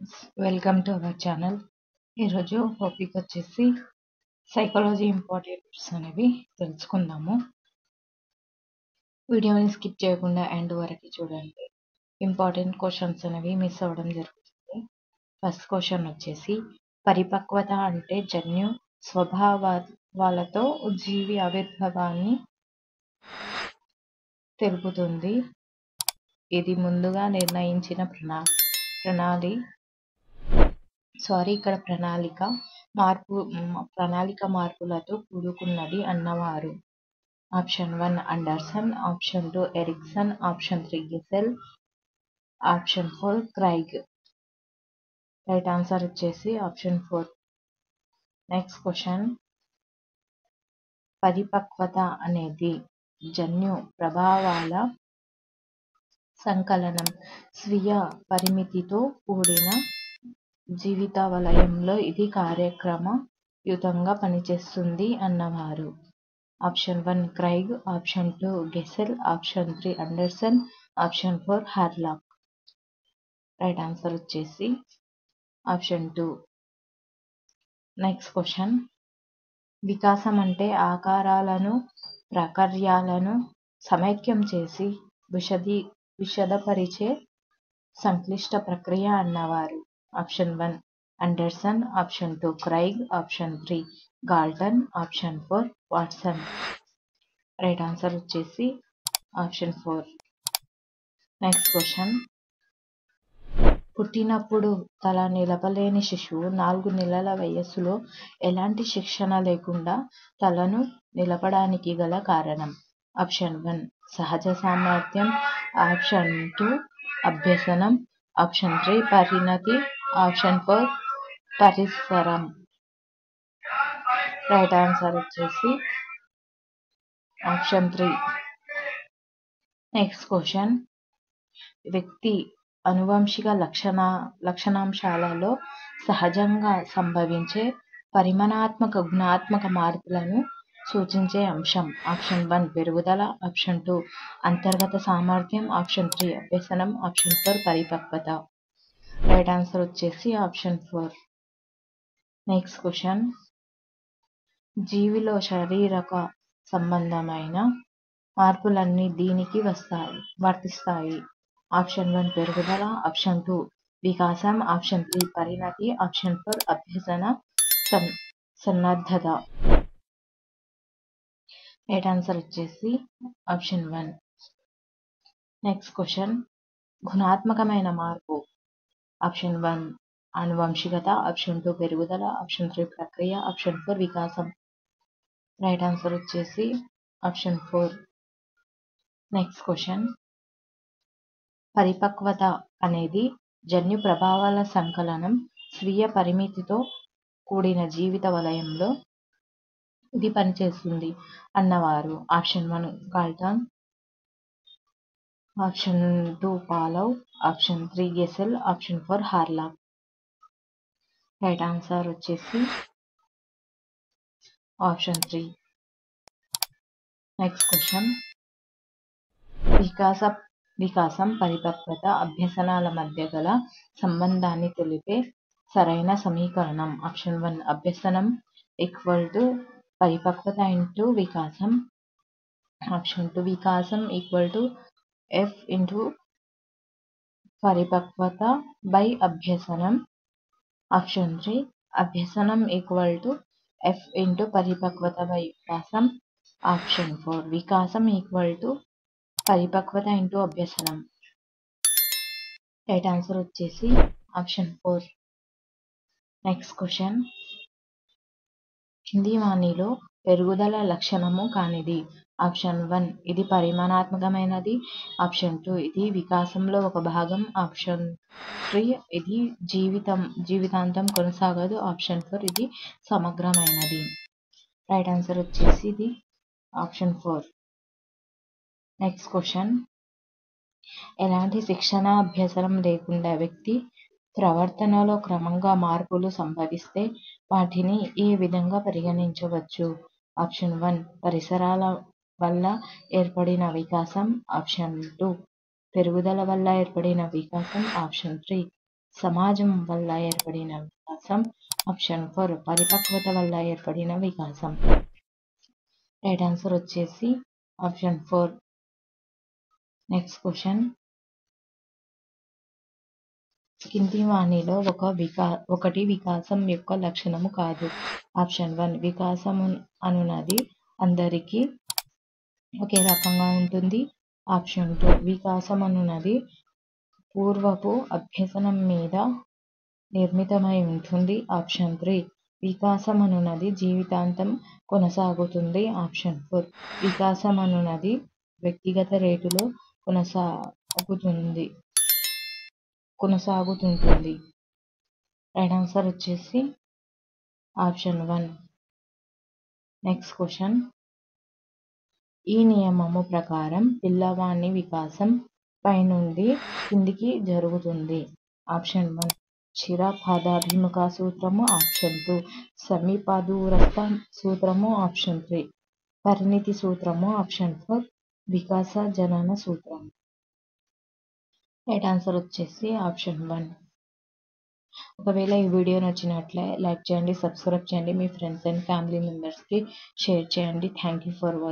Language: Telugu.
Welcome to our channel. ఈరోజు టాపిక్ వచ్చేసి సైకాలజీ ఇంపార్టెంట్స్ అనేవి తెలుసుకుందాము. వీడియోని స్కిప్ చేయకుండా ఎండ్ వరకు చూడండి. ఇంపార్టెంట్ క్వశ్చన్స్ అనేవి మిస్ అవ్వడం జరుగుతుంది. ఫస్ట్ క్వశ్చన్ వచ్చేసి పరిపక్వత అంటే జన్యు స్వభావాలతో జీవి ఆవిర్భావాన్ని తెలుపుతుంది. ఇది ముందుగా నిర్ణయించిన ప్రణాళిక మార్పులతో కూడుకున్నది అన్నవారు. Option 1 Anderson, option 2 Erikson, option 3 Gesell, option 4 Craig. Right answer వచ్చేసి ఆప్షన్ 4. నెక్స్ట్ క్వశ్చన్, పరిపక్వత అనేది జన్యు ప్రభావాల సంకలనం. స్వీయ పరిమితితో కూడిన జీవిత వలయంలో ఇది కార్యక్రమయుతంగా పనిచేస్తుంది అన్నవారు. Option 1 Craig, option 2 గెసెల్, option 3 Anderson, option 4 Hurlock. Right answer వచ్చేసి ఆప్షన్ 2. నెక్స్ట్ క్వశ్చన్, వికాసం అంటే ఆకారాలను ప్రాకార్యాలను సమైక్యం చేసి విశదపరిచే సంక్లిష్ట ప్రక్రియ అన్నవారు. Option 1 Anderson, option 2 Craig, option 3 Galton, option 4 Watson. Right answer వచ్చేసి ఆప్షన్ 4. నెక్స్ట్ క్వశ్చన్, పుట్టినప్పుడు తల నిలపలేని శిశువు 4 నెలల వయస్సులో ఎలాంటి శిక్షణ లేకుండా తలను నిలపడానికి గల కారణం. ఆప్షన్ 1 సహజ సామర్థ్యం, ఆప్షన్ 2 అభ్యసనం, ఆప్షన్ 3 పరిణతి, ఆప్షన్ 4 పరిసరం. రైట్ ఆన్సర్ వచ్చేసి ఆప్షన్ 3. నెక్స్ట్ క్వశ్చన్, వ్యక్తి అనువంశిక లక్షణాంశాలలో సహజంగా సంభవించే పరిమాణాత్మక గుణాత్మక మార్పులను సూచించే అంశం. ఆప్షన్ 1 పెరుగుదల, ఆప్షన్ 2 అంతర్గత సామర్థ్యం, ఆప్షన్ 3 అభ్యసనం, ఆప్షన్ 4 పరిపక్వత. రైట్ ఆన్సర్ వచ్చేసి ఆప్షన్ 4. నెక్స్ట్ క్వశ్చన్, జీవిలో శారీరక సంబంధమైన మార్పులన్నీ దీనికి వర్తిస్తాయి. ఆప్షన్ 1 పెరుగుదల, ఆప్షన్ 2 వికాసం, ఆప్షన్ 3 పరిణతి, ఆప్షన్ 4 అభ్యసన సన్నద్ధత. రైట్ ఆన్సర్ వచ్చేసి ఆప్షన్ 1. నెక్స్ట్ క్వశ్చన్, గుణాత్మకమైన మార్పు. ఆప్షన్ 1 ఆనువంశికత, ఆప్షన్ 2 పెరుగుదల, ఆప్షన్ 3 ప్రక్రియ, ఆప్షన్ 4 వికాసం. రైట్ ఆన్సర్ వచ్చేసి ఆప్షన్ 4. నెక్స్ట్ క్వశ్చన్, పరిపక్వత అనేది జన్యు ప్రభావాల సంకలనం. స్వీయ పరిమితితో కూడిన జీవిత వలయంలో ఇది పనిచేస్తుంది అన్నవారు. Option 1 Galton, option 2 Pavlov, option 3 Gesell, option 4 Hurlock. Right answer వచ్చేసి ఆప్షన్ 3. నెక్స్ట్ క్వశ్చన్, వికాసం, పరిపక్వత, అభ్యసనాల మధ్య గల సంబంధాన్ని తెలిపే సరైన సమీకరణం. ఆప్షన్ 1 అభ్యసనం = పరిపక్వత × వికాసం, ఆప్షన్ 2 వికాసం = F × పరిపక్వత / అభ్యసనం, ఆప్షన్ 3 అభ్యసనం = F × పరిపక్వత / వికాసం, ఆప్షన్ 4 వికాసం = పరిపక్వత × అభ్యసనం. రైట్ ఆన్సర్ వచ్చేసి ఆప్షన్ 4. నెక్స్ట్ క్వశ్చన్, కింది వానిలో పెరుగుదల లక్షణము కానిది. ఆప్షన్ 1 ఇది పరిమాణాత్మకమైనది, ఆప్షన్ 2 ఇది వికాసంలో ఒక భాగం, ఆప్షన్ 3 ఇది జీవితాంతం కొనసాగదు, ఆప్షన్ 4 ఇది సమగ్రమైనది. రైట్ ఆన్సర్ వచ్చేసి ఇది ఆప్షన్ 4. నెక్స్ట్ క్వశ్చన్, ఎలాంటి శిక్షణ అభ్యసనం లేకుండా వ్యక్తి ప్రవర్తనలో క్రమంగా మార్పులు సంభవిస్తే వాటిని ఏ విధంగా పరిగణించవచ్చు. ఆప్షన్ 1 పరిసరాల వల్ల ఏర్పడిన వికాసం, ఆప్షన్ 2 పెరుగుదల వల్ల ఏర్పడిన వికాసం, ఆప్షన్ 3 సమాజం వల్ల ఏర్పడిన వికాసం. ఆప్షన్ 4 పరిపక్వత వల్ల ఏర్పడిన వికాసం. రైట్ ఆన్సర్ వచ్చేసి ఆప్షన్ 4. Next question. కింది వాణిలో ఒకటి వికాసం యొక్క లక్షణము కాదు. ఆప్షన్ 1 వికాసము అనునది అందరికీ ఒకే రకంగా ఉంటుంది. ఆప్షన్ 2 వికాసం అనునది పూర్వపు అభ్యసనం మీద నిర్మితమై ఉంటుంది. ఆప్షన్ 3 వికాసం అనునది జీవితాంతం కొనసాగుతుంది. ఆప్షన్ 4 వికాసం అనునది వ్యక్తిగత రేటులో కొనసాగుతుంటుంది. రైట్ ఆన్సర్ వచ్చేసి ఆప్షన్ 1. Next question. ఈ నియమము ప్రకారం పిల్లవాని వికాసం పైనుండి కిందికి జరుగుతుంది. ఆప్షన్ 1 చిరపదాభిముఖ సూత్రము. ఆప్షన్ 2 సమీపదూరస్థ సూత్రము. ఆప్షన్ 3 పరిణితి సూత్రము. ఆప్షన్ 4 వికాస జనన సూత్రం. రైట్ ఆన్సర్ వచ్చేసి ఆప్షన్ 1. ఒకవేళ ఈ వీడియో నచ్చినట్లే లైక్ చేయండి, సబ్స్క్రైబ్ చేయండి, మీ ఫ్రెండ్స్ అండ్ ఫ్యామిలీ మెంబర్స్కి షేర్ చేయండి. Thank you for watching.